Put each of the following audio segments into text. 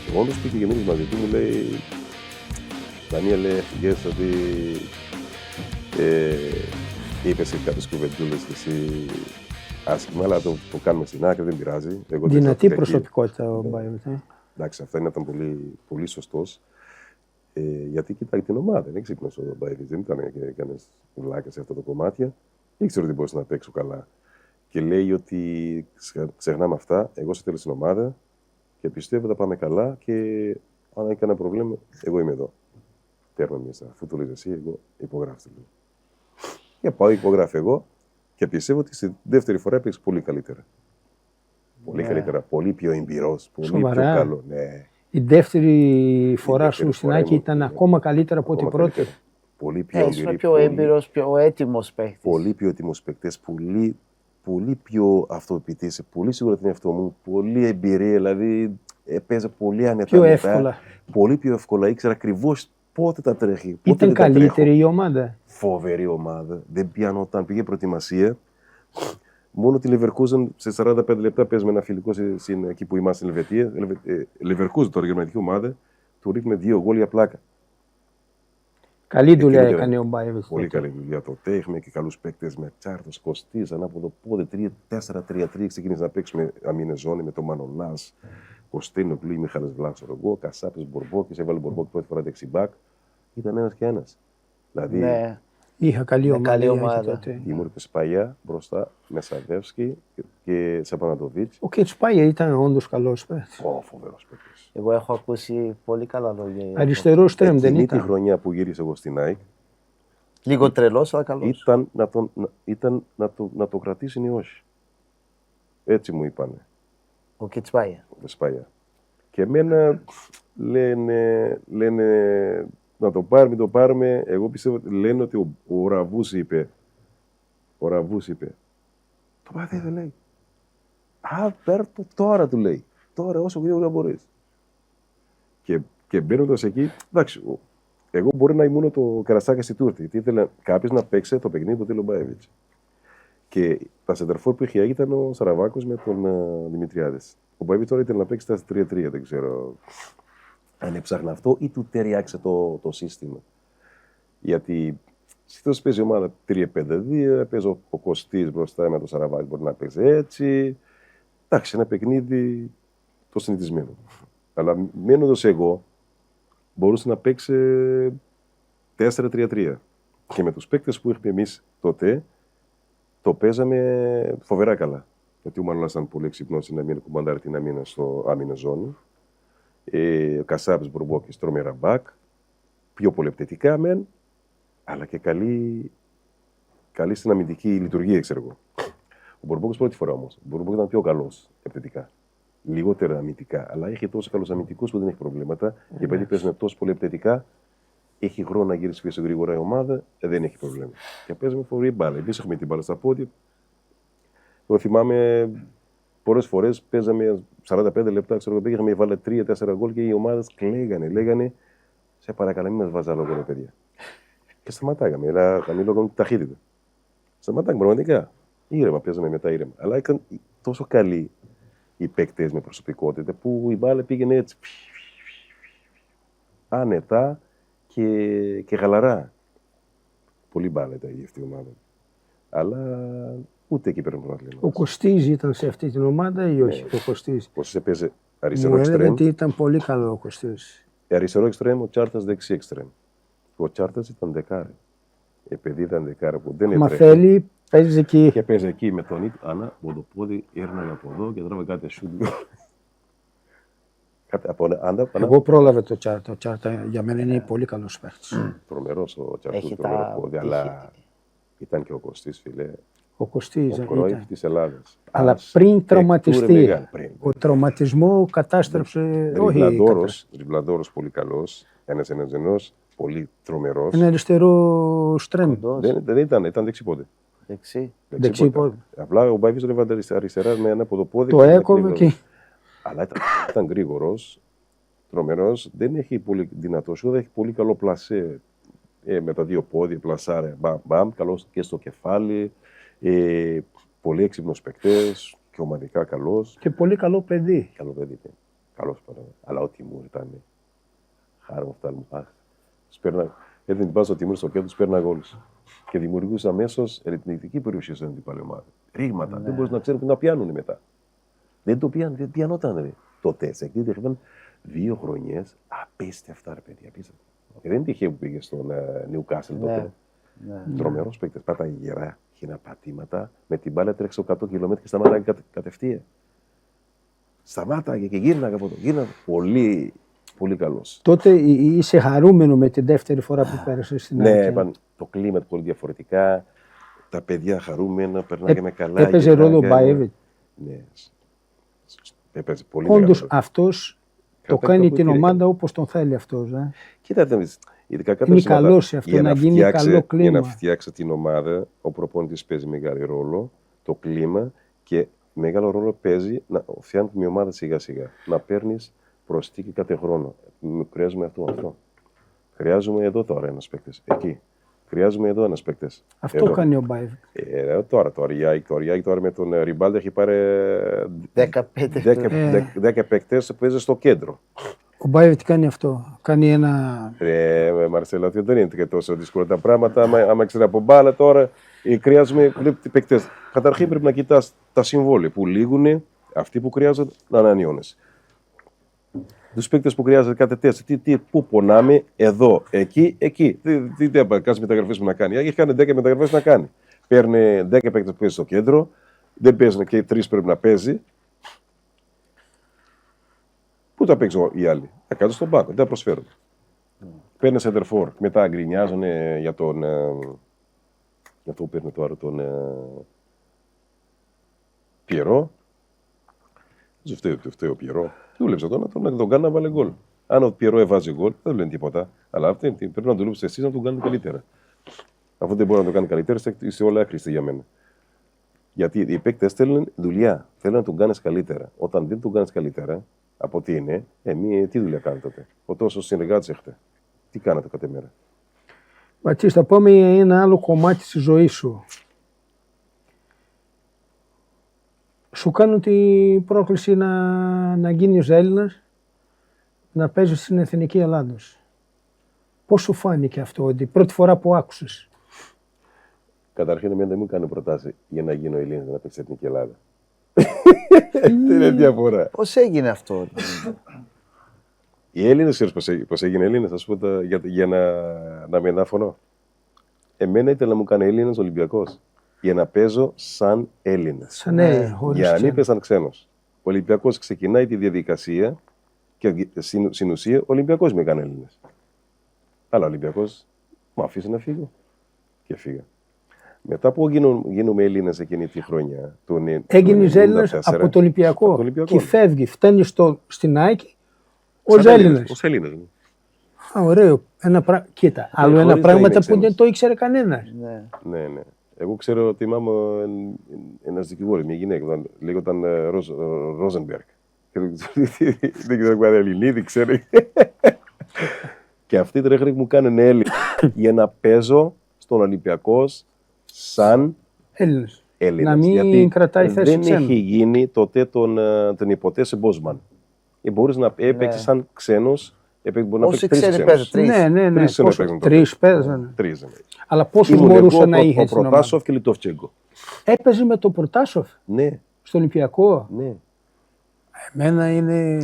Εγώ όντως πήγε και μίλησε μαζί του, μου λέει Δανίελε, έφυγες ότι είπες κάποιες κουβεντούλες και εσύ άσχημα, αλλά το κάνουμε στην άκρη, δεν πειράζει. Δυνατή προσωπικότητα ο Μπάιοβιτς. Εντάξει, αυτό ήταν πολύ, πολύ σωστός. Γιατί κοιτάει την ομάδα, δεν ξύπνησε ο Μπάιοβιτς, δεν ήταν και κανένας βλάκα σε αυτά τα κομμάτια. Ήξερε ότι μπορούσε να παίξω καλά. Και λέει ότι ξεχνάμε αυτά, εγώ σε θέλω στην ομάδα και πιστεύω ότι θα πάμε καλά και αν έχει κανένα πρόβλημα, εγώ είμαι εδώ. Παίρνω μέσα. Αφού το λες εσύ, εγώ υπογράφω. Και πάω, υπογράφω εγώ και πιστεύω ότι στη δεύτερη φορά έπαιξε πολύ καλύτερα. Πολύ καλύτερα, πολύ πιο εμπειρός, πολύ πιο καλό. Ναι. Η δεύτερη φορά σου στην Άκη ήταν ακόμα καλύτερα από την πρώτη. Πολύ πιο εμπειρός. Ήσουν πιο έμπειρος, πιο έτοιμος παίκτης. Πολύ πιο έτοιμος παίκτης, πολύ πιο αυτοποιητής, πολύ σίγουρα την εαυτό μου, πολύ εμπειρία, δηλαδή έπαιζε πολύ άνετα. Πιο εύκολα. Πολύ πιο εύκολα, ήξερα ακριβώς πότε τα τρέχει. Ήταν καλύτερη η ομάδα. Φοβερή ομάδα. Δεν πιανόταν, πήγε προετοιμασία. Μόνο τη Leverkusen σε 45 λεπτά παίζουμε ένα φιλικό εκεί που είμαστε στην Ελβετία. Leverkusen, τώρα η γερμανική ομάδα, του ρίχνουμε 2 γκολ για πλάκα. Καλή δουλειά έκανε ο Μπάιοβιτς. Πολύ καλή δουλειά τότε. Έχουμε και καλούς παίκτες με Τσάρτος, Κωστής, ανάποδο πόδι, 4-3-3. Ξεκίνησε να παίξουμε αμήνες ζώνη με τον Μανολάς, Κωστίνο, Κλουί, Μιχάλης Βλάξο, Κασάπης, Μπορμπόκης. Έβαλε Μπορμπόκη πρώτη φορά δεξιμπάκ. Ήταν ένας και ένας. Δηλαδή. Ναι. Είχα καλή ομάδα. Τιμούρ Πεσπαγιά μπροστά, Μεσαβεύσκι και Σαπανατοβίτς. Ο Κετσπάγια ήταν όντως καλός παίκτης. Φοβερός παίκτης. Εγώ έχω ακούσει πολύ καλά λόγια. Αριστερό στρέμ δεν ήταν. ήταν. Τη χρονιά που γύρισε εγώ στην ΑΕΚ. Λίγο τρελός, αλλά καλός. Ήταν να το κρατήσει ή όχι. Έτσι μου είπανε. Ο Κετσπάγια. Ο Πεσπαγιά. Και εμένα λένε να το πάρουμε, μην το πάρουμε. Εγώ πιστεύω ότι λένε ότι ο Ραβούς είπε. Το πάθει δεν λέει. Παίρνω το τώρα, του λέει. Τώρα όσο γρήγορα μπορείς. Και μπαίνοντας εκεί, εντάξει, εγώ μπορεί να ήμουν το Καραστάκα στη Τούρτη. Τι ήθελε κάποιος να παίξει το παιχνίδι του Τέλο Μπάιοβιτς. Και τα σεντερφόρ που είχε ήταν ο Σαραβάκος με τον Δημητριάδης. Ο Μπάιοβιτς τώρα ήθελε να παίξει τα 3-3, δεν ξέρω αν έψαχνα αυτό ή του ταιριάξε το σύστημα. Γιατί συνήθως παίζει η ομάδα 3-5-2, παίζει ο Κωστής μπροστά με τον Σαραβάκη, μπορεί να παίζει έτσι. Εντάξει, ένα παιχνίδι το συνηθισμένο. Αλλά μένοντας εγώ, μπορούσε να παίξει 4-3-3. Και με τους παίκτες που είχαμε εμείς τότε, το παίζαμε φοβερά καλά. Γιατί ο Μανολάς ήταν πολύ εξυπνός να μην κουμαντάρει την αμήνα στο άμυνο ζώνη. Ο Κασάπης, Μπορμπόκης, τρομερά μπακ. Πιο πολυεπτετικά μεν, αλλά και καλή στην αμυντική λειτουργία, ξέρω εγώ. Ο Μπορμπόκης πρώτη φορά όμως. Ο Μπορμπόκης ήταν πιο καλός επιθετικά. Λιγότερα αμυντικά. Αλλά έχει τόσο καλούς αμυντικούς που δεν έχει προβλήματα. Και επειδή παίζουν τόσο πολύ επιθετικά, έχει χρόνο να γυρίσει πιο γρήγορα η ομάδα, δεν έχει πρόβλημα. Και παίζουμε φοβερή μπάλα. Εμείς έχουμε την μπάλα στα πόδια. Εγώ θυμάμαι πολλές φορές παίζαμε 45 λεπτά, ξέρω εγώ, είχαμε βάλει 3-4 γκολ και οι ομάδες λέγανε σε παρακαλώ, μην μας βάζα λόγο, παιδιά. Και σταματάγαμε, αλλά καμία λόγω ταχύτητα. Σταματάγαμε πραγματικά. Ήρεμα, παίζαμε μετά ήρεμα. Αλλά ήταν τόσο καλοί οι παίκτες με προσωπικότητα που η μπάλα πήγαινε έτσι. Άνετα και χαλαρά. Πολύ μπάλα ήταν αυτή η ομάδα. Αλλά ούτε εκεί παίρνουν πρωτάθλημα. Ο Κωστής ήταν σε αυτή την ομάδα ή όχι? Ο Κωστής. Ο Κωστής έπαιζε αριστερό εξτρέμ. Μου εξτρέμ. έλεγε ότι ήταν πολύ καλό ο Κωστής. Αριστερό εξτρέμ, ο Τσάρτας δεξί εξτρέμ. Ο Τσάρτας ήταν δεκάρι. Επειδή ήταν δεκάρι που δεν Μα έτρεχε. θέλει, παίζει εκεί. Και παίζει εκεί με τον Ιτ. Ανά, ποδοπόδι, έρναγε από εδώ και τράβε κάτι σούτ. Εγώ πρόλαβε το Τσάρτα. Ο Τσάρτα για μένα είναι πολύ καλός παίκτης. Τρομερός ο Τσάρτας, τρομερό πόδι, αλλά ήταν και ο Κωστής, φίλε. Ο Κωστής Ο Κρόιφ της Ελλάδας. Αλλά πριν τραυματιστεί, ο τραυματισμό κατάστρεψε. Τριμπλαντόρος πολύ καλός, ένας πολύ τρομερός. Ένα αριστερό στρέμ. Δεν ήταν δεξιπόδι. Δεξί πόδι. Απλά ο Μπάιβιτς ρεύανε αριστερά με ένα ποδοπόδι. Το έκοβε και... Αλλά ήταν γρήγορος, τρομερός, δεν έχει πολύ δυνατό σούτ, έχει πολύ καλό πλασέ. Με τα δύο πόδια, πλασάρε, μπαμ, καλός και στο κεφάλι. Πολύ έξυπνος παίκτης και ομαδικά καλός. Και πολύ καλό παιδί. Καλό παιδί, καλός παράδειγμα. Αλλά ο Τιμούρ Έδινε την πάση στο Τιμούρ στο κέντρο, του πέρνα γκολς. Και δημιουργούσε αμέσως ερευνητική περιουσία στην αντίπαλη ομάδα. Ρήγματα. Δεν μπορείς να ξέρουν πού να πιάνουν μετά. Δεν το πιάνουν, δεν πιανόταν. Ρε. Τότε, σε εκείνη την είχαν 2 χρονιές απίστευτα, ρε παιδιά. Δεν είναι τυχαίο που πήγε στον Νιουκάσελ τότε. Τρομερός παίκτης. Πάταγε γερά, χίνα πατήματα. Με την μπάλα τρέξε 100 χιλιόμετρα και σταμάταγε κατευθείαν. Σταμάταγε και γύρναγε από το γύρνα. Πολύ, πολύ καλός. Τότε είσαι χαρούμενο με την δεύτερη φορά που πέρασε στην ΑΕΚ. Ναι, το κλίμα πολύ διαφορετικά. Τα παιδιά χαρούμενα, περνάγαμε καλά. Έπαιζε ρόλο ο Μπάιεβιτ. Ναι. Έπαιζε πολύ. Όντως αυτός το κάνει την ομάδα όπως τον θέλει αυτός. Κοίτατε, ειδικά είναι καλό σε αυτό, να γίνει καλό κλίμα. Για να φτιάξει την ομάδα, ο προπονητής παίζει μεγάλο ρόλο, το κλίμα και μεγάλο ρόλο παίζει να φτιάχνει μια ομάδα σιγά σιγά. Να παίρνει προσθήκη κάθε χρόνο. Χρειάζομαι αυτό. Χρειάζομαι εδώ τώρα ένας παίκτης. Εκεί. Χρειάζομαι εδώ ένας παίκτης. Αυτό εδώ. Κάνει ο Μπάιεβιτ. Τώρα Ιάκη με τον Ριμπάλντι έχει πάρει 10 παίκτες που παίζει στο κέντρο. Ο Μπάιεβιτ κάνει αυτό. Κάνει ένα. Μαρσέλα, δεν είναι και τόσο δύσκολα τα πράγματα. Άμα ξέρει από μπάλα τώρα, χρειάζομαι παίκτες. Καταρχήν πρέπει να κοιτάς τα συμβόλαια που λήγουν, αυτοί που χρειάζονται να ανανεώνεις. Τους παίκτες που χρειάζεται κάθε τέσσερα, πού πονάμε, εδώ, εκεί. Τι κάνει μεταγραφές που να κάνει. Έχει κάνει 10 μεταγραφές να κάνει. Παίρνει 10 παίκτες που παίζει στο κέντρο, δεν παίζουν και οι 3 πρέπει να παίζει. Πού τα παίξουν οι άλλοι, θα κάτω στον πάκο, δεν τα προσφέρουν. Παίρνει σεντερφόρ, μετά γκρινιάζουν για τον. Για αυτό που παίρνει τώρα τον. Πιερό. Δεν φταίει ο Πιερό. Δούλεψε να τον κάνει να βάλει γκολ. Αν ο Πιερό έβαζε γκολ, δεν λένε τίποτα. Αλλά πρέπει να δουλέψετε εσείς να τον κάνετε καλύτερα. Αφού δεν μπορεί να τον κάνει καλύτερα, είστε όλα άχρηστοι για μένα. Γιατί οι παίκτες θέλουν δουλειά. Θέλουν να τον κάνει καλύτερα. Όταν δεν τον κάνει καλύτερα, από τι είναι, τι δουλειά κάνετε τότε. Ο τόσο συνεργάτη έχετε. Τι κάνατε κάθε μέρα. Μπατίστα, πάμε για ένα άλλο κομμάτι της ζωής σου. Σου κάνω την πρόκληση να γίνεις Έλληνας, να παίζεις στην Εθνική Ελλάδος. Πώς σου φάνηκε αυτό, την πρώτη φορά που άκουσες? Καταρχήν, εμένα δεν μου κάνει προτάσει για να γίνω Έλληνας να παίξει στην Εθνική Ελλάδα. Τι είναι διαφορά. Πώς έγινε αυτό? Οι Έλληνες, ξέρεις πώς έγινε Έλληνας, θα σου πω για να με ανάφωνω. Εμένα ήθελε να μου κάνει Έλληνας Ολυμπιακός. Για να παίζω σαν Έλληνας. Για να μην πες σαν ξένος. Ο Ολυμπιακός ξεκινάει τη διαδικασία και στην ουσία ο Ολυμπιακός με έκανε Έλληνας. Αλλά ο Ολυμπιακός μου αφήσει να φύγω. Και φύγα. Μετά που γίνουμε Έλληνες εκείνη τη χρονιά. Έγινες Έλληνας από το Ολυμπιακό. Και φεύγει, φτάνει στην ΑΕΚ ως Έλληνας. Ως Έλληνας. Ωραίο. Κοίτα, άλλο ένα πράγμα που δεν το ήξερε κανένας. Ναι. Εγώ ξέρω ότι θυμάμαι ένας δικηγόρος, μια γυναίκα, λέγονταν Ρόζενμπεργκ. Δεν ξέρω αν Ελληνίδη, ξέρει. Και αυτή τρέχει μου κάνουν Έλληνα για να παίζω στον Ολυμπιακό σαν Έλληνας. Έλληνας. Να μην γιατί κρατάει θέση δεν έχει γίνει τότε τον υποτέσσε Μπόσμαν. Μπορείς να έπαιξες σαν ξένος. Όσοι ξέρει παίζουν ναι. Τρεις παίζανε. Αλλά πόσους μπορούσε να είχε? Ο Προτάσοφ και ο Λιτόφτσεγκο. Έπαιζε με τον Προτάσοφ? Ναι. Στο Ολυμπιακό? Ναι. Εμένα είναι...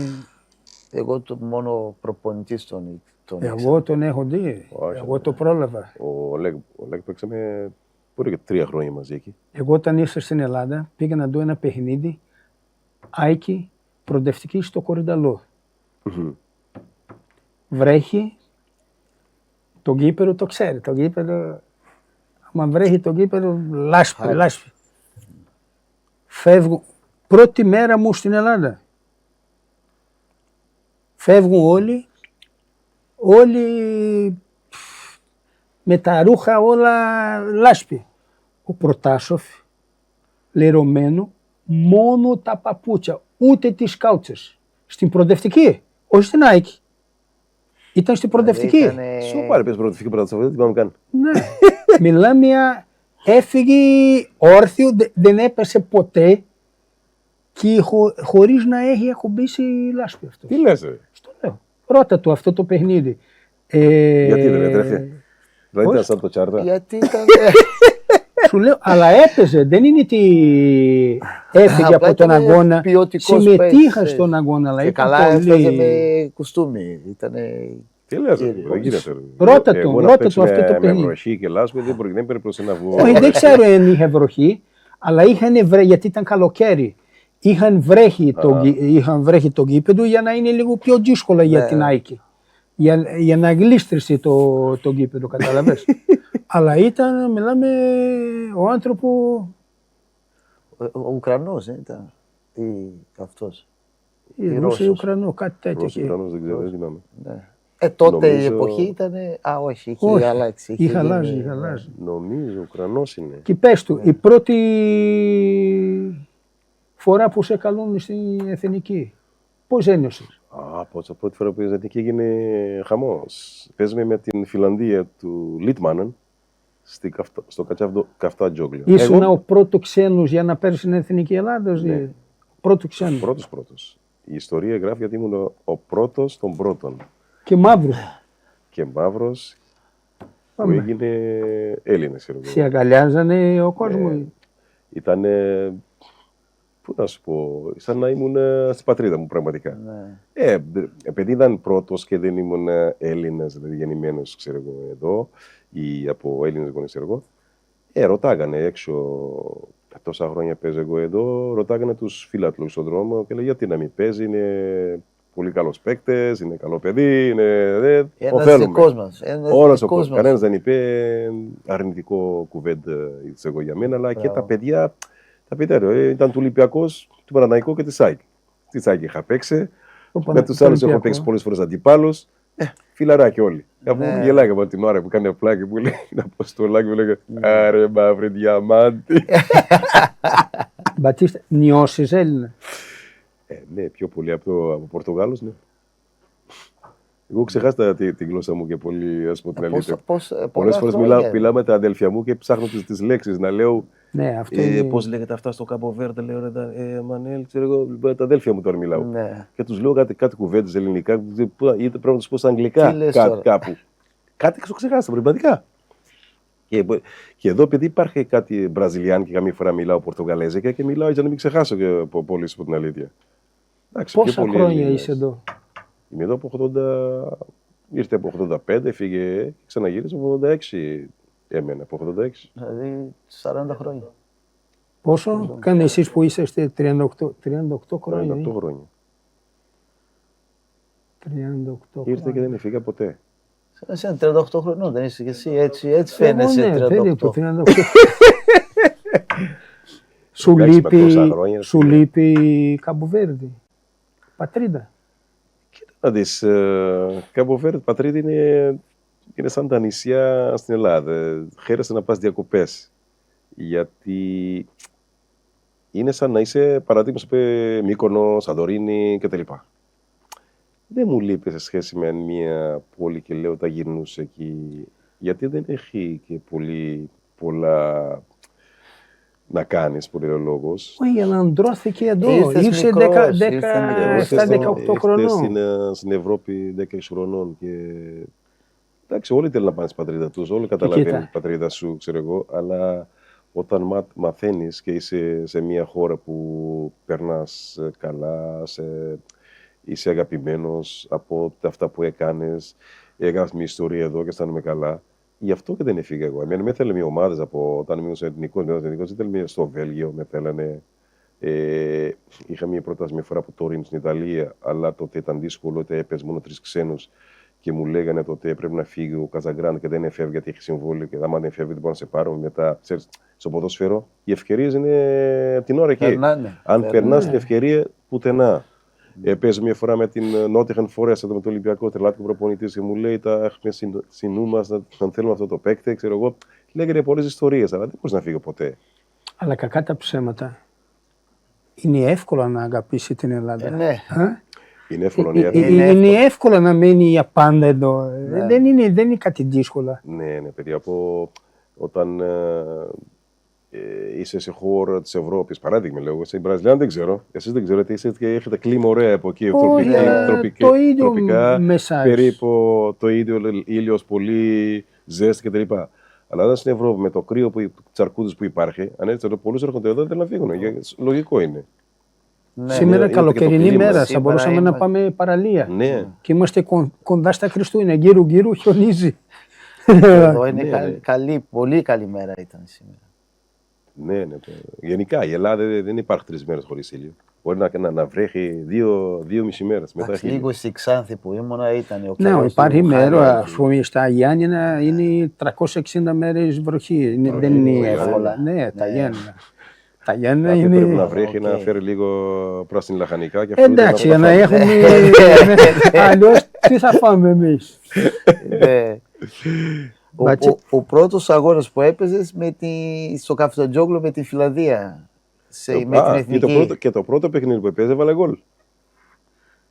Εγώ το μόνο προπονητής τον εγώ τον έχω δει. Εγώ το πρόλαβα. Ο Λέγκ παίξαμε πότε και 3 χρόνια μαζί εκεί. Εγώ όταν ήρθα στην Ελλάδα πήγα να δω ένα παιχνίδι Άικη προοδευτική στο Κορυνταλό. Βρέχει, το γήπεδο το ξέρει, το γήπεδο, άμα βρέχει το γήπεδο, λάσπη. Φεύγω, πρώτη μέρα μου στην Ελλάδα. Φεύγουν όλοι με τα ρούχα όλα λάσπη. Ο Προτάσοφ, λερωμένο, μόνο τα παπούτσια, ούτε τις κάουτσες. Στην προοδευτική, όχι στην Άικη. Ήταν στην προοδευτική. Σου πάρει πες προοδευτική Προτάσοφ, δεν θυμάμαι καν. Ναι. Μιλάμε έφυγε όρθιο, δεν έπεσε ποτέ και χωρίς να έχει ακουμπήσει λάσπη αυτό. Τι λες ρε? Στο λέω. Ρώτα του αυτό το παιχνίδι. Γιατί δεν έτρεχε? Δεν ήταν σαν το Τσάρτα. Γιατί ήταν. Σου λέω, αλλά έπαιζε. Δεν είναι ότι έφυγε από τον αγώνα. Συμμετείχα στον αγώνα, αλλά και ήταν καλά πολύ... έφτασε με κουστούμι. Ήτανε... Τι λες, δεν γίνεται. Ρώτα Εγώ το, να ρώτα παίξω το αυτό το με παιχνίδι. βροχή και λάσπη δεν πρέπει να βγω. Όχι, δεν ξέρω αν είχε βροχή, αλλά γιατί ήταν καλοκαίρι. Είχαν βρέχει το γήπεδο για να είναι λίγο πιο δύσκολο για την Άικη. Για να γλίστρησε το γήπεδο, καταλαβες. Αλλά μιλάμε, ο άνθρωπο... Ο Ουκρανός δεν ήταν. Τι αυτός. Ρώσος ή Ουκρανό, κάτι τέτοιο. Ρώσος, Ουκρανός, δεν ξέρω, δεν θυμάμαι. Τότε η Νομίζω- εποχή ήταν. Όχι, είχε αλλάξει. Είχε αλλάζει. Νομίζω Ουκρανός είναι. Και πες του, η πρώτη φορά που σε καλούν στην εθνική, πώς ένιωσες? Πρώτη φορά που είδα και έγινε χαμός. Παίζουμε με την Φιλανδία του Λίτμανεν στο καυτά τζόγλιο. Ήσουν ο πρώτος ξένος για να παίρνεις στην εθνική Ελλάδος? Ναι. Πρώτο ξένος. Πρώτος. Η ιστορία γράφει γιατί ήμουν ο πρώτος των πρώτων. Και μαύρο. Και μαύρος που Πάμε. έγινε Έλληνες. Σε αγκαλιάζανε ο κόσμος. Ήταν, πού να σου πω, σαν να ήμουν στην πατρίδα μου πραγματικά. Επειδή ήταν πρώτος και δεν ήμουν Έλληνας, δηλαδή γεννημένος, ξέρω εγώ, εδώ ή από Έλληνες γονείς, ξέρω εγώ, ρωτάγανε έξω, τόσα χρόνια παίζω εγώ εδώ, ρωτάγανε τους φίλατλους στον δρόμο και λέει γιατί να μην παίζει, είναι πολύ καλός παίκτες, είναι καλό παιδί, είναι... Ένας μας. Όλος ο κόσμος. Κανένας δεν είπε αρνητικό κουβέντα εγώ για μένα, αλλά και τα παιδιά ήταν του Ολυμπιακός, του Παναθηναϊκού και της ΑΕΚ. Της ΑΕΚ είχα παίξει, με τους άλλους έχω παίξει πολλές φορές αντιπάλους. Φιλαράκι όλοι. Αφού γελάγαμε την ώρα που κάνει απλά και που λέει ένα αποστολάκι που λέγε «Άρε μαύρη διαμάντη». Μπατίστα, νιώσεις Έλληνα? Ναι, πιο πολύ από Πορτογάλος, ναι. Εγώ ξεχάσα τη γλώσσα μου και πολύ, ας πω την αλήθεια. Πολλές φορές μιλάω με τα αδέλφια μου και ψάχνω τις λέξεις να λέω πώς λέγεται αυτά στο Κάμπο Βέρντε, λέω ρε Μανέλ, ξέρω εγώ, τα αδέλφια μου τώρα μιλάω. Και τους λέω κάτι κουβέντες ελληνικά, ή πρέπει να τους πω στα αγγλικά κάπου. Κάτι ξεχάσα, πραγματικά. Και εδώ, επειδή υπάρχει κάτι Βραζιλιάν και καμία φορά μιλάω Πορτογαλέζικα και μιλάω για να μην ξεχάσω και πολύ, από την αλήθεια. Πόσα χρόνια είσαι εδώ? Είμαι εδώ από 80, ήρθε από 85, φύγε και ξαναγύρισε από 86, έμενε από 86. Δηλαδή 40 χρόνια. Πόσο κάνει εσείς που είσαστε 38 χρόνια? 38 χρόνια. 38 Ήρθε και δεν έφυγα ποτέ. Εσύ 38 χρονών, δεν είσαι και εσύ, έτσι φαίνεσαι 38. Σου λείπει Καμποβέρντι, πατρίδα? Κοίτα να δεις, Καμποβέρντι, πατρίδα είναι σαν τα νησιά στην Ελλάδα. Χαίρεσαι να πας διακοπές. Γιατί είναι σαν να είσαι, παραδείγματος Μύκονο, Σαντορίνη κτλ. Δεν μου λείπει σε σχέση με μια πόλη και λέω τα γυρνούσε εκεί. Γιατί δεν έχει και πολλά να κάνεις, πολύ ο λόγος. Όχι, αλλά αντρώθηκε εδώ. Ήρθε 17-18 χρονών. Στην Ευρώπη 16 χρονών. Εντάξει, όλοι θέλουν να πάνε στην πατρίδα τους, όλοι καταλαβαίνουν την πατρίδα σου, ξέρω εγώ, αλλά όταν μαθαίνεις και είσαι σε μια χώρα που περνάς καλά, είσαι αγαπημένος από αυτά που έκανες, έκανες μια ιστορία εδώ και αισθάνομαι καλά. Γι' αυτό και δεν έφυγα εγώ. Εμένα με θέλανε ομάδες από όταν ήμουν εθνικός, στο Βέλγιο, με θέλανε. Είχα μια πρόταση μια φορά από το Ρήνο στην Ιταλία, αλλά τότε ήταν δύσκολο, έπαιζε μόνο 3 ξένους και μου λέγανε τότε πρέπει να φύγει ο Καζαγκράν και δεν έφευγε γιατί έχει συμβόλαιο. Και άμα δεν φεύγει, δεν μπορώ να σε πάρω. Μετά, ξέρεις, στο ποδόσφαιρο, οι ευκαιρίες είναι την ώρα εκεί. Αν περνάς την ευκαιρία, πουθενά. Παίζει μια φορά με την Νότιχαν Φορέστα, με το Ολυμπιακό τρελάτικο προπονητή και μου λέει: τα έχουμε στη νου μας, αν θέλουμε αυτό το παίκτη. Ξέρω εγώ. Λέγανε πολλές ιστορίες, αλλά δεν μπορείς να φύγω ποτέ. Αλλά κακά τα ψέματα. Είναι εύκολο να αγαπήσει την Ελλάδα. Ναι. Είναι εύκολο. Είναι εύκολο να μένει για πάντα εδώ. Δεν είναι κάτι δύσκολο. Ναι, παιδιά, όταν είσαι σε χώρα της Ευρώπης, παράδειγμα λέω, στην Βραζιλία δεν ξέρω, εσείς δεν ξέρετε, έχετε κλίμα ωραία από εκεί, τροπικά, περίπου το ίδιο ήλιος, πολύ ζέστη κτλ. Αλλά όταν στην Ευρώπη με το κρύο, τις αρκούδες που υπάρχει, αν έτσι πολλούς έρχονται εδώ δεν να φύγουν, λογικό είναι. Ναι, σήμερα καλοκαιρινή μέρα, θα μπορούσαμε να πάμε παραλία. Ναι. Και είμαστε κοντά στα Χριστούγεννα, γύρω-γύρω χιονίζει. Εδώ είναι πολύ καλή μέρα ήταν σήμερα. Ναι. Γενικά η Ελλάδα δεν υπάρχει 3 μέρες χωρίς ήλιο. Μπορεί να βρέχει 2,5 μέρες μετά. Λίγο στη Ξάνθη που ήμουνα ήταν ο καιρός. Ναι, υπάρχει μέρα, ας πούμε, στα Γιάννηνα είναι 360 μέρες βροχή. Δεν είναι εύκολα. Ναι, τα Γιάννηνα. Τα Γιάννηνα είναι. Πρέπει να βρέχει, να φέρει λίγο πράσινη λαχανικά. Εντάξει, για να έχουμε. Αλλιώς τι θα φάμε εμείς. Ο πρώτος αγώνας που έπαιζες στο Καφτατζόγλου με τη Φιλανδία. Με την εθνική. Και το πρώτο παιχνίδι που έπαιζε έβαλε γκολ.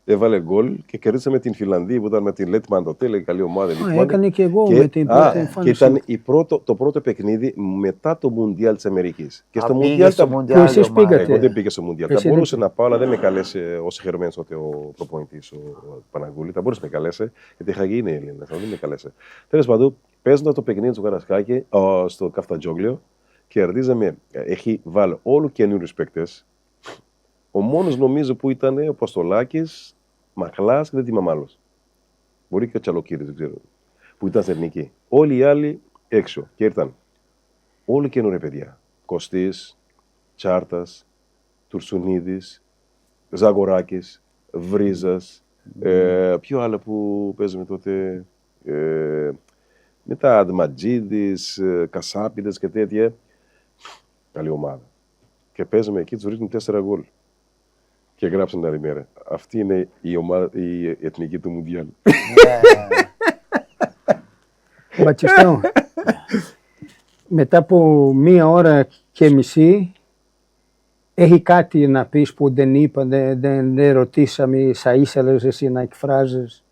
Έβαλε γκολ και κερδίσαμε την Φιλανδία που ήταν με την Λέτμαντ το τέλειο, καλή ομάδα. Έκανε και εγώ με την πρώτη εμφάνιση. Και ήταν το πρώτο παιχνίδι μετά το Μουντιάλ της Αμερικής. Και στο Μουντιάλ εσείς πήγατε. Εγώ δεν πήγα στο Μουντιάλ. Θα μπορούσε να πάω, αλλά δεν με καλέσε ως συγχαρημένος τότε ο προπονητής, ο Παναγούλη. Θα μπορούσε να με καλέσει, γιατί είχα γίνει Έλληνα. Θα δεν με καλέσε. Τέλος πάντων, παίζοντας το παιχνίδι του Καρασκάκη στο Καφτατζόγλιο, κερδίζαμε. Έχει βάλει όλους καινούριους παίκτες. Ο μόνος νομίζω που ήταν ο Αποστολάκης, Μαχλάς και δεν θυμάμαι άλλος. Μπορεί και ο Τσαλοκύρης, δεν ξέρω. Που ήταν στην εθνική. Όλοι οι άλλοι έξω. Και ήρθαν όλοι καινούργια παιδιά. Κωστής, Τσάρτας, Τουρσουνίδης, Ζαγοράκης, Βρίζας. Ποιο άλλο που παίζουμε τότε. Μετά Αντματζίδης, Κασάπιδες και τέτοια. Καλή ομάδα. Και παίζαμε εκεί, τους ρίχνουν 4 γκολ. Και γράψαν την άλλη μέρα. Αυτή είναι η εθνική του Μουντιάλ. Μπατσιστό, μετά από 1 ώρα και μισή, έχει κάτι να πεις που δεν είπα, δεν ρωτήσαμε, θα ήθελες εσύ να εκφράζεις.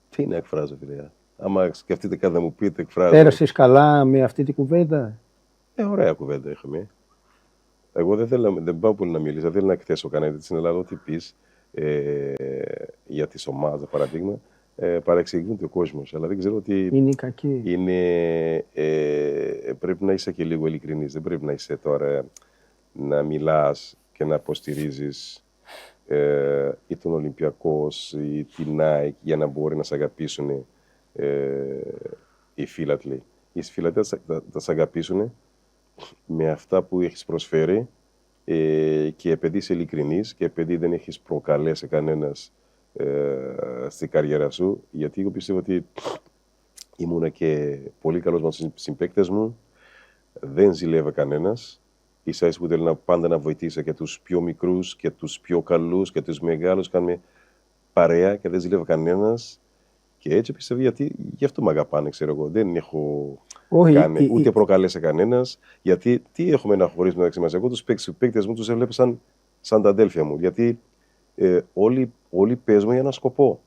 Τι να εκφράζω, φίλε. Άμα σκεφτείτε κάτι να μου πείτε, εκφράζω. Πέρασες καλά με αυτή την κουβέντα. Ωραία κουβέντα είχαμε. Εγώ δεν πάω πολύ να μιλήσω, δεν θέλω να εκθέσω κανένα στην Ελλάδα. Ό,τι πεις για τις ομάδες, παραδείγμα, παρεξηγούνται ο κόσμος. Αλλά δεν ξέρω ότι. Είναι κακή. Πρέπει να είσαι και λίγο ειλικρινής. Δεν πρέπει να είσαι τώρα να μιλάς και να υποστηρίζεις ή τον Ολυμπιακός ή την ΑΕΚ για να μπορεί να σε αγαπήσουν οι φίλατλοι. Οι φίλατλοι θα σε αγαπήσουν με αυτά που έχεις προσφέρει και επειδή είσαι ειλικρινής και επειδή δεν έχεις προκαλέσει κανένας στην καριέρα σου, γιατί εγώ πιστεύω ότι ήμουν και πολύ καλός με τους συμπαίκτες μου, δεν ζηλεύε κανένας, ίσα-ίσα που θέλω πάντα να βοηθήσω και τους πιο μικρούς και τους πιο καλούς και τους μεγάλους, κάνουμε παρέα και δεν ζηλεύε κανένας. Και έτσι πιστεύω γιατί γι' αυτό με αγαπάνε, ξέρω εγώ. Δεν έχω κάνει, ούτε προκαλέσει κανένας. Γιατί τι έχουμε να χωρίσουμε μεταξύ μας. Εγώ τους παίκτες μου τους έβλεπα σαν τα αδέλφια μου. Γιατί όλοι παίζουμε για ένα σκοπό.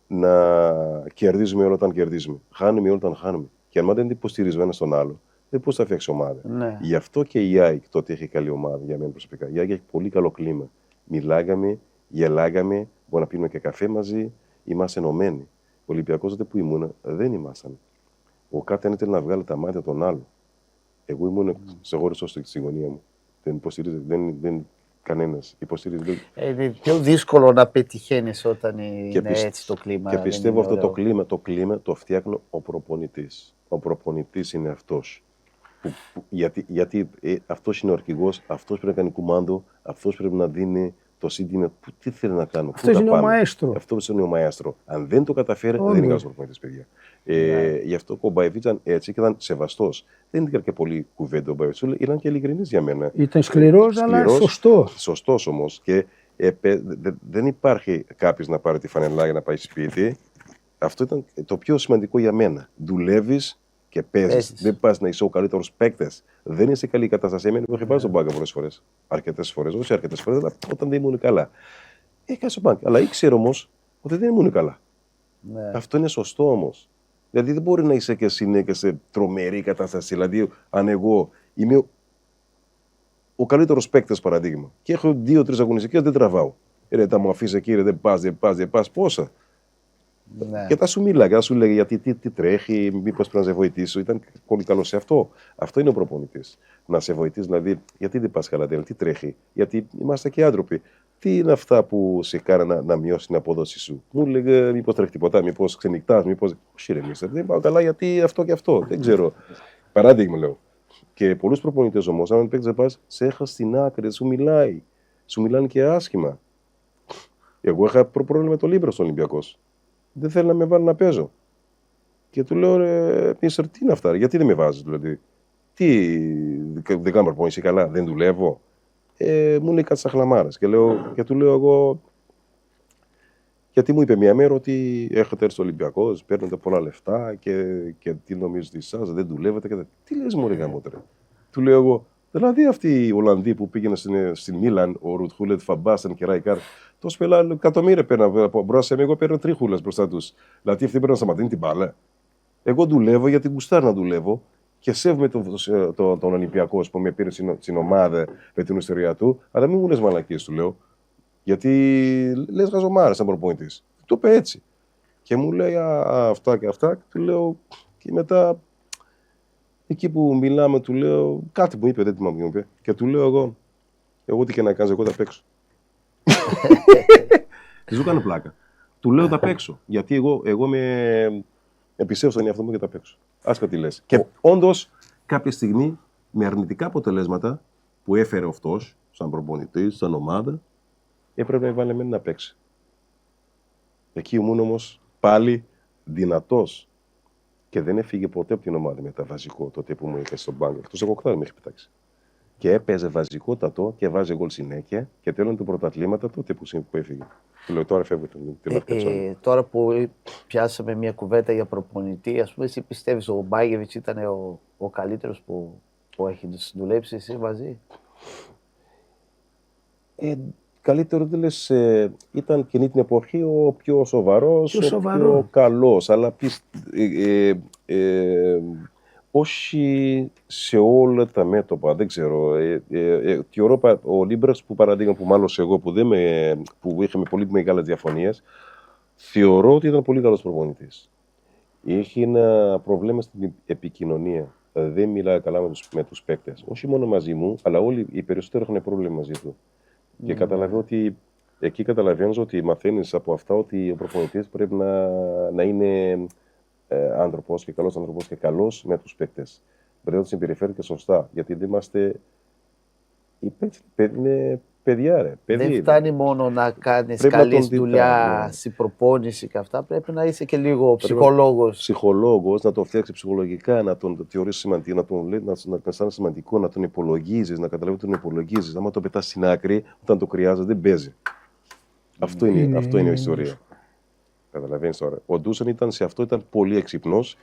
Να κερδίζουμε όλα όταν κερδίζουμε. Χάνουμε όλα όταν χάνουμε. Και αν δεν υποστηρίζουμε ένα στον άλλο, δεν πώς θα φτιάξει ομάδα. Ναι. Γι' αυτό και η ΑΕΚ τότε έχει καλή ομάδα για μένα προσωπικά. Η ΑΕΚ έχει πολύ καλό κλίμα. Μιλάγαμε, γελάγαμε, μπορούμε να πίνουμε και καφέ μαζί, είμαστε ενωμένοι. Ο Ολυμπιακός τότε που ήμουν δεν ήμασταν. Ο κάθε ένα ήθελε να βγάλει τα μάτια των άλλων. Εγώ ήμουν σε χώρο στη γωνία μου. Δεν υποστηρίζει, δεν κανένας υποστηρίζει. Είναι πιο δύσκολο να πετυχαίνεις όταν είναι έτσι το κλίμα. Και πιστεύω αυτό το κλίμα το φτιάχνει ο προπονητής. Ο προπονητής είναι αυτός. Γιατί αυτός είναι ο αρχηγός, αυτός πρέπει να κάνει κουμάντο, αυτός πρέπει να δίνει το σύνθημα. Τι θέλει να κάνω, αυτός είναι ο μαέστρο. Αυτός είναι ο μαέστρο. Αν δεν το καταφέρει, δεν είναι καλός προπονητής, παιδιά. Γι' αυτό ο Μπαϊβίτς ήταν έτσι και ήταν σεβαστός. Δεν ήταν και πολύ κουβέντα ο Μπαϊβίτς, ήταν και ειλικρινής για μένα. Ήταν σκληρός, αλλά σωστός. Σωστός όμως. Και δεν υπάρχει κάποιος να πάρει τη φανελά για να πάει σπίτι. Αυτό ήταν το πιο σημαντικό για μένα. Δουλεύεις και παίζεις. Δεν πας να είσαι ο καλύτερος παίκτης. Δεν είσαι καλή κατάσταση. Εμένα μου έχει πάρει στον μπάγκα πολλές φορές. Αρκετές φορές. Όχι αρκετές φορές, αλλά όταν δεν ήμουν καλά. Είχα στον μπάγκα. Αλλά ήξερα όμως ότι δεν ήμουν καλά. Ναι. Αυτό είναι σωστό όμως. Δηλαδή δεν μπορεί να είσαι και εσύ και σε τρομερή κατάσταση. Δηλαδή, αν εγώ είμαι ο καλύτερος παίκτης, παραδείγμα, και έχω 2-3 αγωνιστικές, δεν τραβάω. Ρε, τα μου αφήσει εκεί, ρε, δεν πας, πόσα. Ναι. Και θα σου μιλάει, και θα σου λέει γιατί τι τρέχει, μήπως πρέπει να σε βοηθήσω. Ήταν πολύ καλό σε αυτό. Αυτό είναι ο προπονητής. Να σε βοηθήσει, δηλαδή, γιατί δεν πας καλά, τι τρέχει. Γιατί είμαστε και άνθρωποι. Τι είναι αυτά που σε κάνει να μειώσει την απόδοση σου. Μου λέγε, μήπως τρέχει τίποτα, μήπως ξενυχτάς, μήπως. Όχι, ρε, μίστερ, δεν πάω καλά γιατί αυτό και αυτό. Δεν ξέρω. Παράδειγμα λέω. Και πολλούς προπονητές όμως, αν παίξει πας, σε έχασε στην άκρη, σου μιλάει. Σου μιλάνε και άσχημα. Εγώ είχα πρόβλημα με το Λίμπρο στον Ολυμπιακός. Δεν θέλει να με βάλει να παίζω. Και του λέω, ρε, μίστερ, τι είναι αυτά, γιατί δεν με βάζεις, δηλαδή. Τι, δεν κάνω προπόνηση καλά, δεν δουλεύω. Μου λέει κάτι σαν χλαμάρες. Και του λέω εγώ, γιατί μου είπε μια μέρα ότι έχετε έρθει στο Ολυμπιακό, παίρνετε πολλά λεφτά και τι νομίζετε εσάς, δεν δουλεύετε. Τι λες, μου ρε μότρε. Του λέω εγώ, δηλαδή αυτοί οι Ολλανδοί που πήγαιναν στην Μίλαν, ο Ρουτχούλετ, Φαμπάστεν και Ράικαρ, τόσο πελά εκατομμύρια παίρναν μπροστά σε μένα, εγώ παίρνω τρίχουλες μπροστά τους. Δηλαδή αυτοί πρέπει να σταματήσουν την μπάλα. Εγώ δουλεύω γιατί γουστάρω να δουλεύω και σέβομαι τον Ολυμπιακό που με πήρε στην ομάδα με την ιστορία του, αλλά μην μου λες μαλακίες, του λέω. Γιατί λες γαζομάρες σαν προπονητής. Το είπε έτσι. Και μου λέει αυτά και αυτά, και του λέω, και μετά εκεί που μιλάμε, του λέω, κάτι μου είπε, δεν θυμάμαι τι μου είπε, και του λέω εγώ τι και να κάνεις, εγώ θα παίξω. Και σου κάνω πλάκα. Του λέω θα παίξω, γιατί εγώ πιστεύω στον εαυτό μου και θα παίξω. Άσχα τι λες. Και όντως κάποια στιγμή με αρνητικά αποτελέσματα που έφερε αυτός, σαν προπονητής, σαν ομάδα, έπρεπε να βάλει εμένα να παίξει. Εκεί ήμουν όμως πάλι δυνατός. Και δεν έφυγε ποτέ από την ομάδα μετά βασικό, τότε που μου είχε στον πάγκο. Αυτός εγώ με έχει πετάξει. Και έπαιζε βασικότατο και βάζει γκολ συνέχεια και τέλος του πρωταθλήματα τότε που έφυγε. Του λέω τώρα φεύγω τώρα που πιάσαμε μια κουβέντα για προπονητή, ας πούμε, εσύ πιστεύεις ο Μπάγεβιτς ήταν ο καλύτερος που έχει δουλέψει εσύ μαζί? Καλύτερο δεν λες, ήταν εκείνη την εποχή ο πιο σοβαρός, ο πιο καλός, αλλά όχι σε όλα τα μέτωπα, δεν ξέρω. Ο Λίμπρας που παραδείγμα που μάλωσα εγώ που είχαμε πολύ μεγάλες διαφωνίες, θεωρώ ότι ήταν πολύ καλός προπονητής. Είχε ένα πρόβλημα στην επικοινωνία. Δεν μιλάει καλά με τους παίκτες. Όχι μόνο μαζί μου, αλλά όλοι οι περισσότεροι έχουν πρόβλημα μαζί του. Και εκεί καταλαβαίνεις ότι μαθαίνεις από αυτά ότι ο προπονητής πρέπει να είναι άνθρωπος και καλός με τους παίκτες. Πρέπει να τους συμπεριφέρεται σωστά, γιατί δεν είμαστε... Οι παίκτες είναι παιδιά, ρε. Δεν φτάνει μόνο να κάνεις καλή δουλειά στην προπόνηση και αυτά, πρέπει να είσαι και λίγο ψυχολόγος. Ψυχολόγος, να τον φτιάξει ψυχολογικά, να τον θεωρείς σημαντικό, να τον λέει, να αισθάνεσαι σημαντικό, να τον υπολογίζεις, να καταλάβει ότι τον υπολογίζεις. Άμα το πετάς στην άκρη, όταν το χρειάζεται, δεν παίζει. Αυτό είναι η ιστορία. Καταλαβαίνεις τώρα. Ο Ντούσαν ήταν πολύ έξυπνος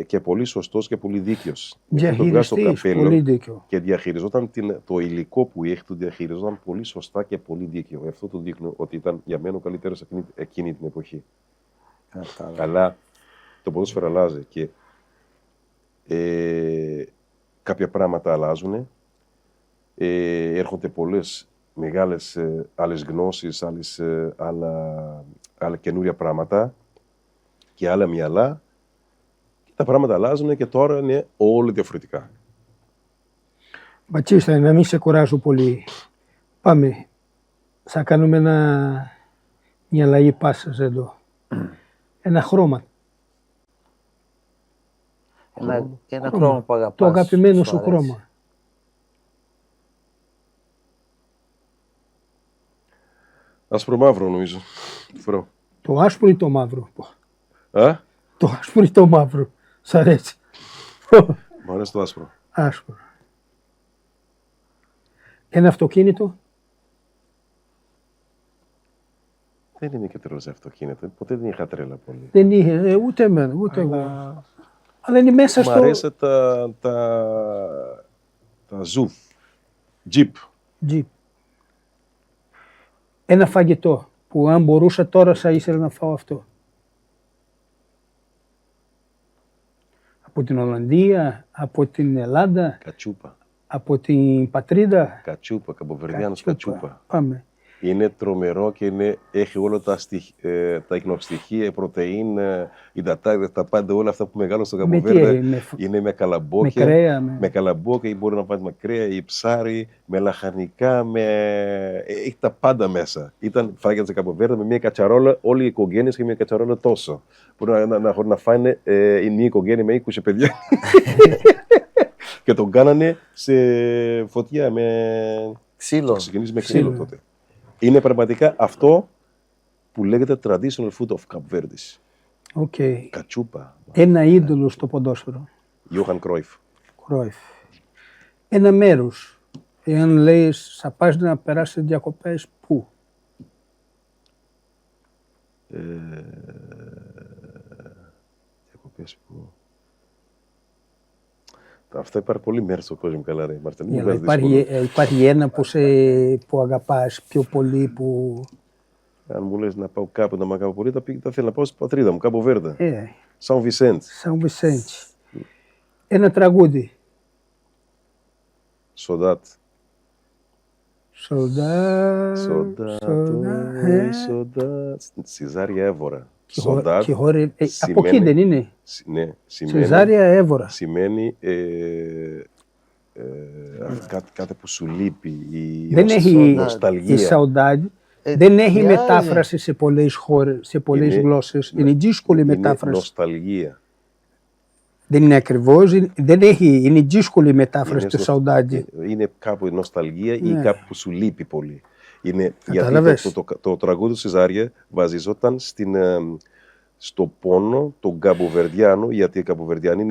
και πολύ σωστός και πολύ δίκαιος. Διαχειριστής, πολύ δίκαιο. Και διαχειριζόταν το υλικό που έχει, το διαχειριζόταν πολύ σωστά και πολύ δίκαιο. Αυτό το δείχνω ότι ήταν για μένα ο καλύτερος εκείνη την εποχή. Αλλά το ποδόσφαιρο αλλάζει και κάποια πράγματα αλλάζουν. Έρχονται πολλές μεγάλες άλλες γνώσεις, άλλα καινούρια πράγματα και άλλα μυαλά. Τα πράγματα αλλάζουν και τώρα είναι όλοι διαφορετικά. Μπατσίστα, να μην σε κουράζω πολύ. Πάμε. Θα κάνουμε μια αλλαγή πάσας εδώ. Ένα χρώμα. Ένα χρώμα που αγαπάς. Το αγαπημένο σου χρώμα. Άσπρο-μαύρο νομίζω. Το άσπρο ή το μαύρο? Το άσπρο ή το μαύρο. Σ' αρέσει? Μ' αρέσει το άσπρο. Άσπρο. Ένα αυτοκίνητο? Δεν είμαι και τρελός αυτοκίνητο. Ποτέ δεν είχα τρέλα πολύ. Δεν είχε, ούτε εμένα, ούτε εγώ. Αλλά είναι μέσα στο... Μ' αρέσει τα ζουφ. Jeep. Ένα φαγητό που αν μπορούσα τώρα θα ήθελα να φάω αυτό. Από την Ολλανδία, από την Ελλάδα, Κατσούπα. από την Πατρίδα. Κατσούπα, Καμποβερδιάνος κατσούπα. Πάμε. Είναι τρομερό και έχει όλα τα ίχνοστοιχεία, πρωτεΐν, υδατάτες, τα πάντα, όλα αυτά που μεγάλωσαν στο Καμποβέρντε. Είναι με καλαμπόκια. Με κρέα. Με καλαμπόκια, ή μπορεί να πάρει με κρέα ή ψάρι, με λαχανικά, έχει τα πάντα μέσα. Ήταν φάγια της Καμποβέρντε με μια κατσαρόλα, όλοι οι οικογένειες είχαν μια κατσαρόλα τόσο. Μπορεί να φάνε η μια οικογένεια με 20 παιδιά. Και τον κάνανε σε φωτιά με Ξύλο. Ξεκινήσει με ξύλο τότε. Είναι πραγματικά αυτό που λέγεται traditional food of Cape Verdes. Okay. Κατσούπα. Ένα είδωλο στο ποδόσφαιρο. Johan Cruyff. Cruyff. Ένα μέρος. Εάν λέει θα πας να περάσεις διακοπές, πού? Διακοπές πού? Αυτά υπάρχουν πολλοί μέρες στον κόσμο, καλά ρε Μαρτίνη. Υπάρχει ένα που αγαπάς πιο πολύ που... Αν μου λες να πάω κάπου να μ' αγαπώ πολύ, θα θέλω να πάω στην πατρίδα μου, Κάπο Βέρντε. Σαν Βισέντ. Σαν Βισέντ. Ένα τραγούδι. Σοντάτ. Σοντάτ. Σοντάτ. Ζάρια Εύωρα. Από εκεί δεν είναι? Ναι, Ζάρια Εύωρα. Σημαίνει κάτι που σου λείπει, δεν έχει νοσταλγία. Η saudade δεν έχει μετάφραση σε πολλές χώρες, σε πολλές γλώσσες. Είναι δύσκολη μετάφραση. Είναι νοσταλγία. Δεν είναι ακριβώς, δεν έχει, είναι δύσκολη μετάφραση του saudade. Είναι κάπου η νοσταλγία ή κάπου που σου λείπει πολύ. Γιατί το τραγούδι του Σεζάρια βασιζόταν στο πόνο των Καμποβερδιάνων, γιατί οι Καμποβερδιάνοι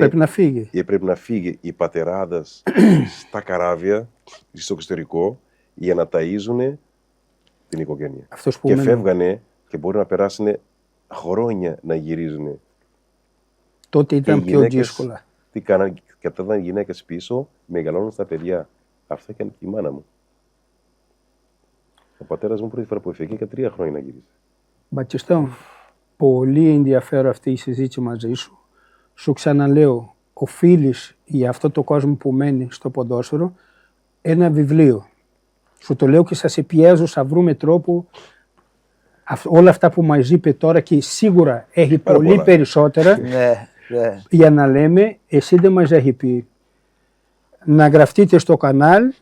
πρέπει να φύγει οι πατεράδες στα καράβια, στο εξωτερικό, για να ταΐζουν την οικογένεια. Και φεύγανε και μπορεί να περάσουν χρόνια να γυρίζουν. Τότε ήταν πιο δύσκολα. Τι κάνανε, κατέβαιναν οι γυναίκες πίσω, μεγαλώνουν στα παιδιά. Αυτά έκανε και η μάνα μου. Ο πατέρας μου πρώτη φορά που έφυγε και 3 χρόνια να γυρίσει. Μπατιστό, πολύ ενδιαφέρον αυτή η συζήτηση μαζί σου. Σου ξαναλέω, οφείλεις για αυτό το κόσμο που μένει στο ποδόσφαιρο ένα βιβλίο. Σου το λέω και σας πιέζω, θα βρούμε τρόπο. Όλα αυτά που μας είπε τώρα και σίγουρα έχει πολύ περισσότερα. Για να λέμε, εσύ δεν μας έχει πει να γραφτείτε στο κανάλι,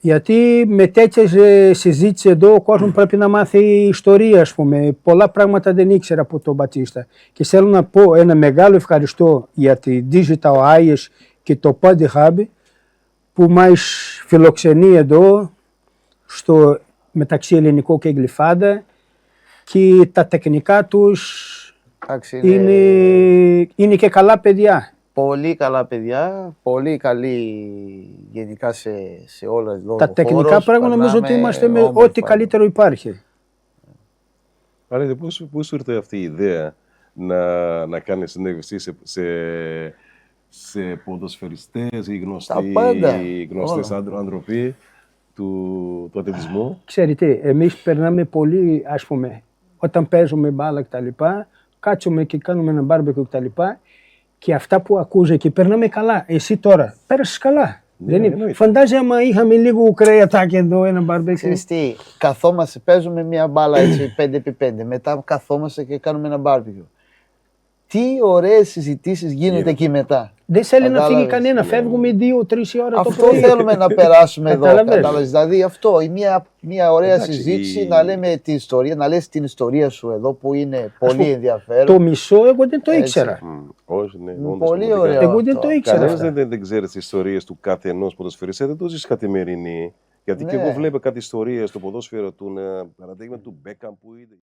γιατί με τέτοιες συζήτησεις εδώ ο κόσμος πρέπει να μάθει ιστορία, ας πούμε. Πολλά πράγματα δεν ήξερα από τον Μπατίστα. Και θέλω να πω ένα μεγάλο ευχαριστώ για τη Digital Eyes και το Paddy Hub που μας φιλοξενεί εδώ στο μεταξύ ελληνικό και γλυφάδα και τα τεχνικά τους είναι και καλά παιδιά. Πολύ καλά παιδιά, πολύ καλή γενικά σε όλα εδώ. Τα τεχνικά πράγματα νομίζω ότι είμαστε με ό,τι καλύτερο υπάρχει. Άρα πώς σου ήρθε αυτή η ιδέα να κάνεις συνέντευξη σε ποδοσφαιριστές ή γνωστές άνθρωποι του αθλητισμού? Ξέρετε, εμείς περνάμε πολύ, ας πούμε, όταν παίζουμε μπάλα κτλ. Κάτσουμε και κάνουμε ένα μπάρμπεκου κτλ. Και αυτά που ακούς εκεί περνάμε καλά. Εσύ τώρα πέρασες καλά. Φαντάζεσαι άμα είχαμε λίγο κρέατάκι εδώ, ένα μπάρμπεκου. Ξέρεις τι, καθόμαστε, παίζουμε μια μπάλα έτσι 5x5. Μετά καθόμαστε και κάνουμε ένα μπάρμπεκου. Τι ωραίες συζητήσεις γίνονται εκεί μετά. Δεν θέλει να φύγει κανένα. Φεύγουμε 2-3 ώρα το πρωί. Αυτό θέλουμε να περάσουμε εδώ. Δηλαδή αυτό, μια ωραία συζήτηση, να λέμε την ιστορία, να λες την ιστορία σου εδώ που είναι πολύ ενδιαφέρον. Το μισό εγώ δεν το ήξερα. Όχι, ναι. Πολύ ωραίο. Εγώ δεν το ήξερα. Κανένας δεν ξέρει τις ιστορίες του κάθε ενός ποδοσφαιριστή, δεν το ζεις καθημερινή. Γιατί και εγώ βλέπω κάτι ιστορίες στο ποδόσφαιρο του Μπέκαμ που είδε.